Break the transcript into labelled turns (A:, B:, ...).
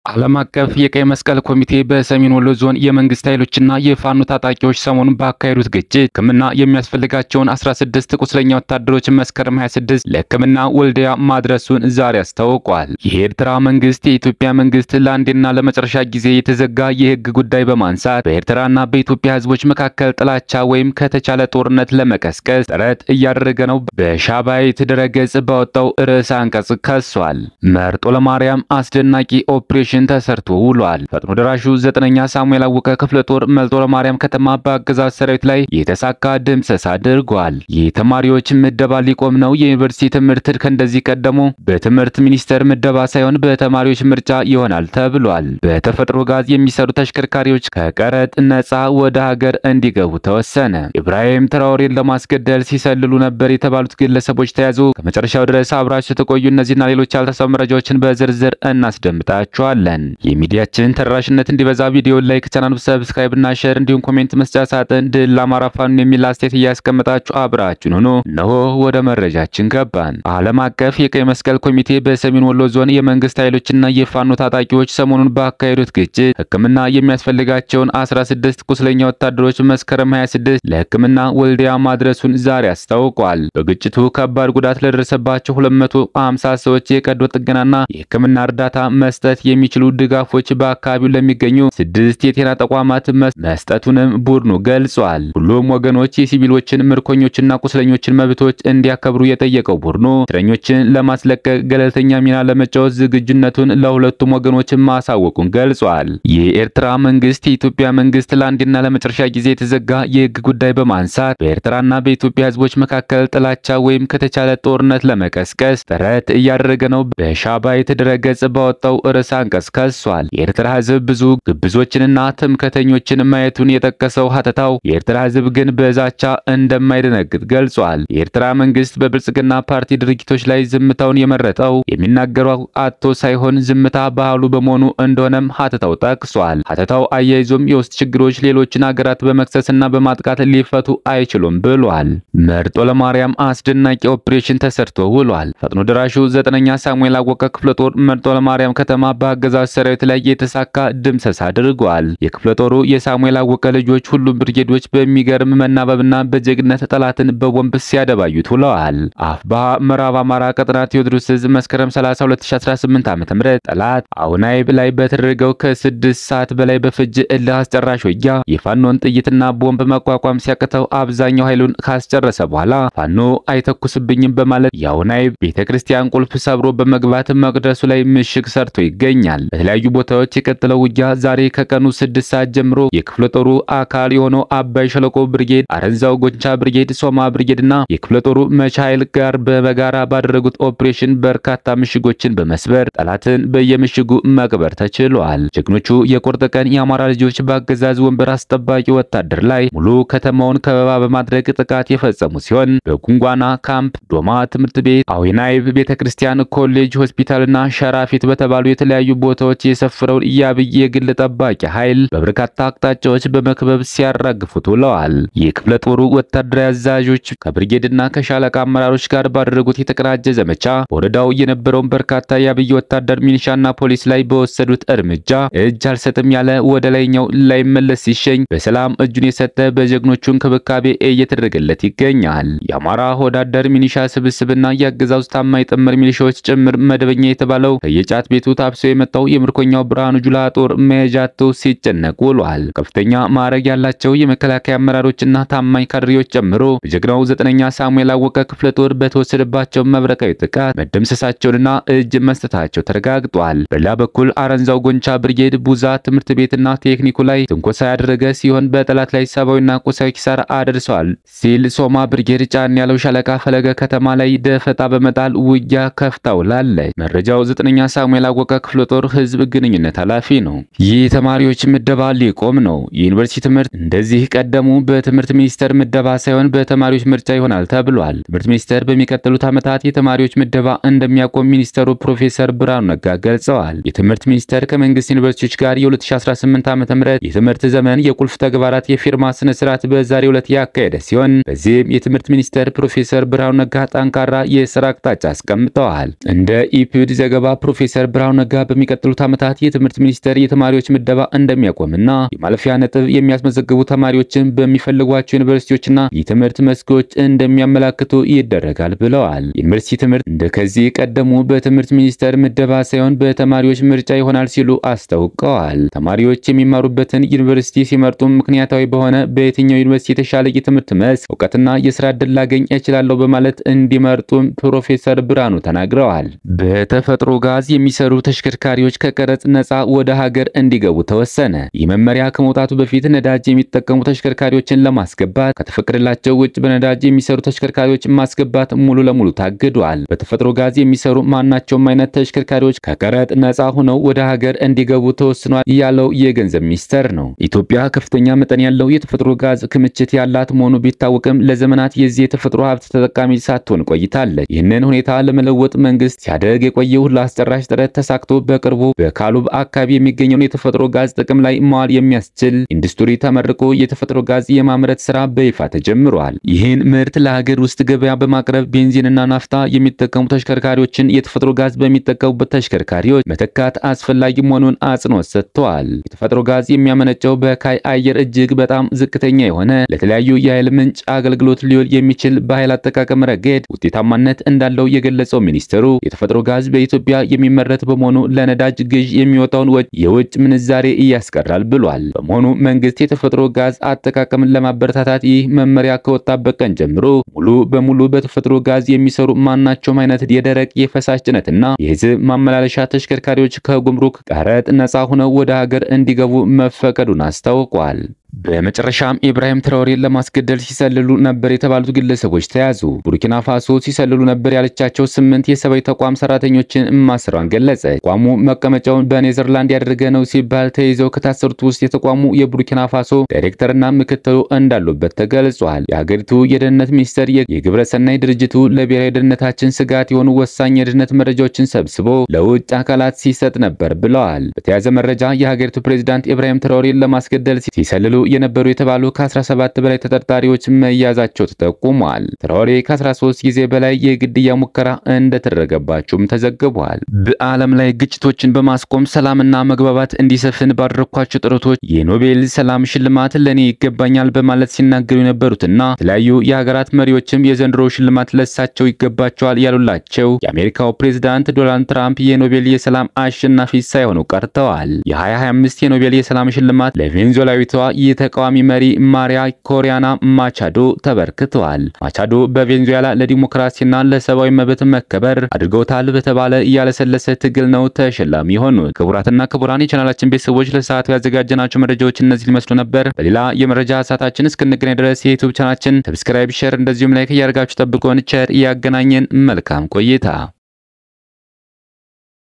A: ዓለም አቀፍ የቀይ መስቀል ኮሚቴ በሰሜን ወሎ ዞን የመንግስት ኃይሎችና የፋኖ ታጣቂዎች ሰሞኑን ባካሄዱት ግጭት ሕክምና የሚያስፈልጋቸውን 16 ቁስለኛ ወታደሮች መስከረም 26 ለሕክምና ወልዲያ ማድረሱን ዛሬ አስታውቋል። የኤርትራ መንግስት የኢትዮጵያ መንግስት ለአንዴና ለመጨረሻ ጊዜ የተዘጋ የህግ ጉዳይ በማንሳት በኤርትራና በኢትዮጵያ ህዝቦች መካከል ጥላቻ ወይም ከተቻለ ጦርነት ለመቀስቀስ ጥረት እያደረገ ነው በሻባይት ድረገጽ ባወጣው ርዕሰ አንቀጽ ከሷል። መርጦ ለማርያም አስደናቂ ኦፕሬሽን ተሰርቶ ውሏል። ፈጥኖ ደራሹ 9ኛ ሳሙኤል አወቀ ክፍለ ጦር መርጦ ለማርያም ከተማ በአገዛዝ ሰራዊት ላይ የተሳካ ድምሰሳ አድርጓል። የተማሪዎች ምደባ ሊቆም ነው። የዩኒቨርሲቲ ትምህርት ከእንደዚህ ቀደሙ በትምህርት ሚኒስቴር ምደባ ሳይሆን በተማሪዎች ምርጫ ይሆናል ተብሏል። በተፈጥሮ ጋዝ የሚሰሩ ተሽከርካሪዎች ከቀረጥ ነፃ ወደ ሀገር እንዲገቡ ተወሰነ። ኢብራሂም ትራኦሬን ለማስገደል ሲሰልሉ ነበር የተባሉት ግለሰቦች ተያዙ። ከመጨረሻው ድረስ አብራችሁ ተቆዩ። እነዚህና ሌሎች ያልተሰሙ መረጃዎችን በዝርዝር እናስደምጣችኋለን። የሚዲያችን ተደራሽነት እንዲበዛ ቪዲዮ ላይክ፣ ቻናሉን ሰብስክራይብ እና ሼር እንዲሁም ኮሜንት መስጫ ሳጥን ድል ለአማራ ፋኖ የሚል አስተያየት እያስቀመጣችሁ አብራችሁን ሆኖ እነሆ ወደ መረጃችን ገባን። ዓለም አቀፍ የቀይ መስቀል ኮሚቴ በሰሜን ወሎ ዞን የመንግስት ኃይሎችና የፋኖ ታጣቂዎች ሰሞኑን ባካሄዱት ግጭት ሕክምና የሚያስፈልጋቸውን 16 ቁስለኛ ወታደሮች መስከረም 26 ለሕክምና ወልዲያ ማድረሱን ዛሬ አስታውቋል። በግጭቱ ከባድ ጉዳት ለደረሰባቸው 250 ሰዎች የቀዶ ጥገናና የሕክምና እርዳታ መስጠት የሚችሉ ድጋፎች በአካባቢው ለሚገኙ 6 የጤና ተቋማት መስጠቱንም ቡድኑ ገልጿል። ሁሉም ወገኖች የሲቪሎችን ምርኮኞችና ቁስለኞችን መብቶች እንዲያከብሩ የጠየቀው ቡድኑ እስረኞችን ለማስለቀቅ ገለልተኛ ሚና ለመጫወት ዝግጁነቱን ለሁለቱም ወገኖች ማሳወቁን ገልጿል። የኤርትራ መንግስት የኢትዮጵያ መንግስት ለአንዴና ለመጨረሻ ጊዜ የተዘጋ የህግ ጉዳይ በማንሳት በኤርትራና በኢትዮጵያ ህዝቦች መካከል ጥላቻ ወይም ከተቻለ ጦርነት ለመቀስቀስ ጥረት እያደረገ ነው በሻባይት ድረገጽ ባወጣው ርዕሰ አንቀጽ ከሷል። የኤርትራ ህዝብ ብዙ ግብዞችንና ትምክህተኞችን ማየቱን የጠቀሰው ሀተታው የኤርትራ ህዝብ ግን በዛቻ እንደማይደነግጥ ገልጿል። የኤርትራ መንግስት በብልጽግና ፓርቲ ድርጊቶች ላይ ዝምታውን የመረጠው የሚናገረው አጥቶ ሳይሆን ዝምታ ባህሉ በመሆኑ እንደሆነም ሀተታው ጠቅሷል። ሀተታው አያይዞም የውስጥ ችግሮች ሌሎችን ሀገራት በመክሰስና በማጥቃት ሊፈቱ አይችሉም ብሏል። መርጦ ለማርያም አስደናቂ ኦፕሬሽን ተሰርቶ ውሏል። ፈጥኖ ደራሹ 9ኛ ሳሙኤል አወቀ ክፍለ ጦር መርጦ ለማርያም ከተማ በአገዛዝ ሰራዊት ላይ የተሳካ ድምሰሳ አድርጓል። የክፍለ ጦሩ የሳሙኤል አወቀ ልጆች ሁሉም ብርጌዶች በሚገርም መናበብና በጀግነት ጠላትን በቦምብ ሲያደባዩት ውለዋል። አፍባሃ ምዕራብ አማራ ቀጠና ቴዎድሮስ ዕዝ መስከረም 30 2018 ዓ.ም ጠላት አሁናይብ ላይ በተደረገው ከ6 ሰዓት በላይ በፈጀ እልህ አስጨራሽ ውጊያ የፋኖን ጥይትና ቦምብ መቋቋም ሲያቅተው አብዛኛው ኃይሉን ካስጨረሰ በኋላ ፋኖ አይተኩስብኝም በማለት የአሁናይብ ቤተክርስቲያን ቁልፍ ሰብሮ በመግባት መቅደሱ ላይ ምሽግ ሰርቶ ይገኛል። በተለያዩ ቦታዎች የቀጠለው ውጊያ ዛሬ ከቀኑ 6 ሰዓት ጀምሮ የክፍለ ጦሩ አካል የሆነው አባይ ሸለቆ ብርጌድ፣ አረንዛው ጎንቻ ብርጌድ፣ ሶማ ብርጌድና የክፍለ ጦሩ መቻይል ጋር በጋራ ባደረጉት ኦፕሬሽን በርካታ ምሽጎችን በመስበር ጠላትን በየምሽጉ መቅበር ተችሏል። ጀግኖቹ የቁርጥ ቀን የአማራ ልጆች በአገዛዝ ወንበር አስጠባቂ ወታደር ላይ ሙሉ ከተማውን ከበባ በማድረግ ጥቃት የፈጸሙ ሲሆን በጉንጓና ካምፕ፣ ዶማ ትምህርት ቤት፣ አዊናይብ ቤተክርስቲያን፣ ኮሌጅ፣ ሆስፒታልና ሸራፊት በተባሉ የተለያዩ ቦታዎች የሰፈረው የአብይ የግል ጠባቂ ኃይል በበርካታ አቅጣጫዎች በመክበብ ሲያራግፉት ውለዋል። የክፍለ ጦሩ ወታደራዊ አዛዦች ከብርጌድና ከሻለቃ አመራሮች ጋር ባደረጉት የተቀናጀ ዘመቻ ወረዳው የነበረውን በርካታ የአብይ ወታደር ሚሊሻና ፖሊስ ላይ በወሰዱት እርምጃ እጅ አልሰጥም ያለ ወደ ላይኛው ላይመለስ ሲሸኝ በሰላም እጁን የሰጠ በጀግኖቹ እንክብካቤ እየተደረገለት ይገኛል። የአማራ ወዳደር ሚሊሻ ስብስብና የአገዛዙ ታማኝ ጥምር ሚሊሻዎች ጭምር መደበኛ የተባለው ከየጫት ቤቱ ታፍሶ የመጣው የምርኮኛው ብርሃኑ ጁላ ጦር መያጃቶ ሲጨነቁ ውሏል። ከፍተኛ ማዕረግ ያላቸው የመከላከያ አመራሮችና ታማኝ ካድሬዎች ጨምሮ በጀግናው 9ኛ ሳሙኤል አወቀ ክፍለ ጦር በተወሰደባቸው መብረቃዊ ጥቃት መደምሰሳቸውንና እጅ መስጠታቸው ተረጋግጧል። በሌላ በኩል አረንዛው ጎንቻ ብርጌድ ቡዛ ትምህርት ቤትና ቴክኒኩ ላይ ትንኮሳ ያደረገ ሲሆን በጠላት ላይ ሰብአዊና ቁሳዊ ኪሳራ አድርሷል ሲል ሶማ ብርጌድ ጫን ያለው ሻለቃ ፈለገ ከተማ ላይ ደፈጣ በመጣል ውጊያ ከፍታውላለች። መረጃው 9ኛ ሳሙኤል አወቀ ክፍለ ጦር ህዝብ ግንኙነት ኃላፊ ነው። ይህ ተማሪዎች ምደባ ሊቆም ነው። የዩኒቨርሲቲ ትምህርት እንደዚህ ቀደሙ በትምህርት ሚኒስቴር ምደባ ሳይሆን በተማሪዎች ምርጫ ይሆናል ተብሏል። ትምህርት ሚኒስቴር በሚቀጥሉት ዓመታት የተማሪዎች ምደባ እንደሚያቆም ሚኒስተሩ ፕሮፌሰር ብርሃኑ ነጋ ገልጸዋል። የትምህርት ሚኒስቴር ከመንግስት ዩኒቨርሲቲዎች ጋር የ2018 ዓ.ም የትምህርት ዘመን የቁልፍ ተግባራት የፊርማ ስነ ስርዓት በዛሬው ዕለት ያካሄደ ሲሆን በዚህም የትምህርት ሚኒስቴር ፕሮፌሰር ብርሃኑ ነጋ ጠንካራ የሥራ አቅጣጫ አስቀምጠዋል። እንደ ኢፒድ ዘገባ ፕሮፌሰር ብርሃኑ ነጋ በሚቀጥሉት በሚቀጥሉት ዓመታት የትምህርት ሚኒስቴር የተማሪዎች ምደባ እንደሚያቆምና የማለፊያ ነጥብ የሚያስመዘግቡ ተማሪዎችን በሚፈልጓቸው ዩኒቨርሲቲዎችና የትምህርት መስኮች እንደሚያመላክቱ ይደረጋል ብለዋል። ዩኒቨርሲቲ ትምህርት እንደከዚህ ቀደሙ በትምህርት ሚኒስቴር ምደባ ሳይሆን በተማሪዎች ምርጫ ይሆናል ሲሉ አስታውቀዋል። ተማሪዎች የሚማሩበትን ዩኒቨርሲቲ ሲመርጡ ምክንያታዊ በሆነ በየትኛው ዩኒቨርሲቲ የተሻለ የትምህርት መስክ እውቀትና የሥራ ዕድል ላገኝ እችላለሁ በማለት እንዲመርጡም ፕሮፌሰር ብርሃኑ ተናግረዋል። በተፈጥሮ ጋዝ የሚሰሩ ተሽከርካሪዎች ከቀረጽ ነፃ ወደ ሀገር እንዲገቡ ተወሰነ። ይህ መመሪያ ከመውጣቱ በፊት ነዳጅ የሚጠቀሙ ተሽከርካሪዎችን ለማስገባት ከተፈቀደላቸው ውጭ በነዳጅ የሚሰሩ ተሽከርካሪዎች ማስገባት ሙሉ ለሙሉ ታግዷል። በተፈጥሮ ጋዝ የሚሰሩ ማናቸውም አይነት ተሽከርካሪዎች ከቀረጥ ነፃ ሆነው ወደ ሀገር እንዲገቡ ተወስኗል ያለው የገንዘብ ሚኒስቴር ነው። ኢትዮጵያ ከፍተኛ መጠን ያለው የተፈጥሮ ጋዝ ክምችት ያላት መሆኑ ቢታወቅም ለዘመናት የዚህ የተፈጥሮ ሀብት ተጠቃሚ ሳትሆን ቆይታለች። ይህንን ሁኔታ ለመለወጥ መንግስት ሲያደርግ የቆየው ሁሉ አስጨራሽ ጥረት ተሳክቶ በቅርቡ በካሉብ አካባቢ የሚገኘውን የተፈጥሮ ጋዝ ጥቅም ላይ ማዋል የሚያስችል ኢንዱስትሪ ተመርቆ የተፈጥሮ ጋዝ የማምረት ስራ በይፋ ተጀምሯል። ይህን ምርት ለሀገር ውስጥ ገበያ በማቅረብ ቤንዚንና ናፍታ የሚጠቀሙ ተሽከርካሪዎችን የተፈጥሮ ጋዝ በሚጠቀሙበት ተሽከርካሪዎች መተካት አስፈላጊ መሆኑን አጽንኦት ሰጥተዋል። የተፈጥሮ ጋዝ የሚያመነጨው በካይ አየር እጅግ በጣም ዝቅተኛ የሆነ ለተለያዩ የኃይል ምንጭ አገልግሎት ሊውል የሚችል በኃይል አጠቃቀም ረገድ ውጤታማነት እንዳለው የገለጸው ሚኒስትሩ የተፈጥሮ ጋዝ በኢትዮጵያ የሚመረት በመሆኑ ለነዳጅ ግዥ የሚወጣውን የውጭ ምንዛሬ ያስቀራል ብሏል። በመሆኑ መንግስት የተፈጥሮ ጋዝ አጠቃቀምን ለማበረታታት ይህ መመሪያ ከወጣበት ቀን ጀምሮ ሙሉ በሙሉ በተፈጥሮ ጋዝ የሚሰሩ ማናቸውም አይነት የደረቅ የፈሳሽ ጭነትና የህዝብ ማመላለሻ ተሽከርካሪዎች ከጉምሩክ ቀረጥ ነፃ ሆነው ወደ ሀገር እንዲገቡ መፈቀዱን አስታውቋል። በመጨረሻም ኢብራሂም ትራኦሬን ለማስገደል ሲሰልሉ ነበር የተባሉት ግለሰቦች ተያዙ። ቡርኪና ፋሶ ሲሰልሉ ነበር ያለቻቸው 8 የሰብአዊ ተቋም ሰራተኞችን ማሰሯን ገለጸ። ተቋሙ መቀመጫውን በኔዘርላንድ ያደረገ ነው ሲባል ተይዘው ከታሰሩት ውስጥ የተቋሙ የቡርኪና ፋሶ ዳይሬክተርና ምክትሉ እንዳሉበት ተገልጿል። የሀገሪቱ የደህንነት ሚኒስቴር የግብረ ሰናይ ድርጅቱ ለብሔራዊ ደህንነታችን ስጋት የሆኑ ወሳኝ የደህንነት መረጃዎችን ሰብስቦ ለውጭ አካላት ሲሰጥ ነበር ብለዋል። በተያያዘ መረጃ የሀገሪቱ ፕሬዝዳንት ኢብራሂም ትራኦሬን ለማስገደል ሲሰልሉ የነበሩ የተባሉ ከ17 በላይ ተጠርጣሪዎች መያዛቸው ተጠቁሟል። ትራኦሬ ከ13 ጊዜ በላይ የግድያ ሙከራ እንደተደረገባቸውም ተዘግቧል። በዓለም ላይ ግጭቶችን በማስቆም ሰላምና መግባባት እንዲሰፍን ባደረኳቸው ጥረቶች የኖቤል ሰላም ሽልማት ለኔ ይገባኛል በማለት ሲናገሩ የነበሩትና የተለያዩ የሀገራት መሪዎችም የዘንድሮ ሽልማት ለሳቸው ይገባቸዋል ያሉላቸው የአሜሪካው ፕሬዝዳንት ዶናልድ ትራምፕ የኖቤል የሰላም አሸናፊ ሳይሆኑ ቀርተዋል። የ2025 የኖቤል የሰላም ሽልማት ለቬንዙዌላዊቷ የተቃዋሚ መሪ ማሪያ ኮሪያና ማቻዶ ተበርክተዋል። ማቻዶ በቬንዙዌላ ለዲሞክራሲና ለሰብአዊ መብት መከበር አድርገውታል በተባለ ያለሰለሰ ትግል ነው ተሸላሚ የሆኑት። ክቡራትና ክቡራን የቻናላችን ቤተሰቦች ለሰዓቱ ያዘጋጀናቸው መረጃዎች እነዚህ ሊመስሉ ነበር። በሌላ የመረጃ ሰዓታችን እስክንገናኝ ድረስ የዩቲዩብ ቻናላችን ሰብስክራይብ፣ ሼር እንደዚሁም ላይክ እያደረጋችሁ ጠብቁን። ቸር ያገናኘን። መልካም ቆይታ።